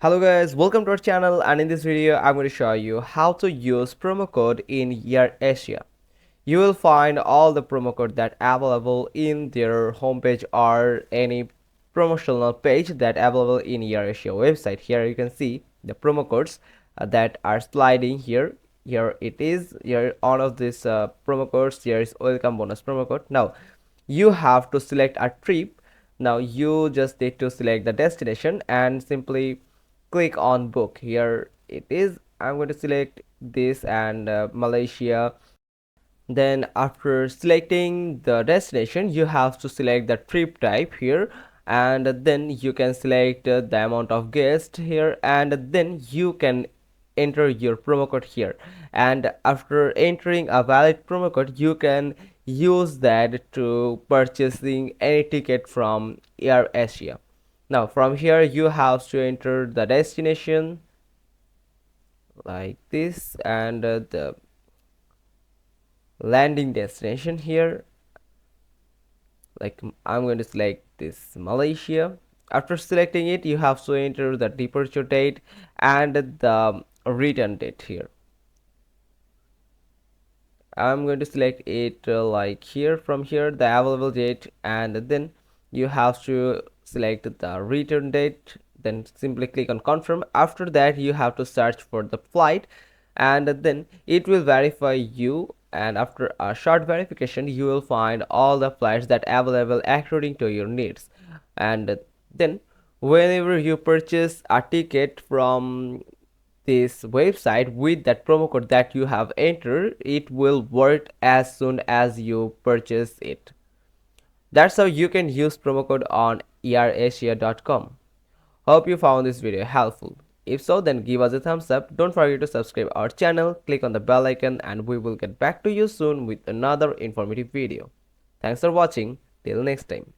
Hello guys, welcome to our channel, and in this video I'm going to show you how to use promo code in Airasia. You will find all the promo code that available in their homepage or any promotional page that available in Airasia website. Here you can see the promo codes that are sliding here. Here it is. Here all of these promo codes. Here is welcome bonus promo code. Now you have to select a trip. Now you just need to select the destination and simply click on book. Here it is. I'm going to select this and Malaysia. Then after selecting the destination, you have to select the trip type here, and then you can select the amount of guests here, and then you can enter your promo code here. And after entering a valid promo code, you can use that to purchasing any ticket from Airasia. Now from here you have to enter the destination like this, and the landing destination here, like I'm going to select this Malaysia. After selecting it, you have to enter the departure date and the return date here. I'm going to select it like here. From here the available date, and then you have to select the return date, then simply click on confirm. After that you have to search for the flight, and then it will verify you, and after a short verification you will find all the flights that available according to your needs. And then whenever you purchase a ticket from this website with that promo code that you have entered, it will work as soon as you purchase it. That's how you can use promo code on airasia.com. Hope you found this video helpful. If so, then give us a thumbs up. Don't forget to subscribe our channel, click on the bell icon, and we will get back to you soon with another informative video. Thanks for watching. Till next time.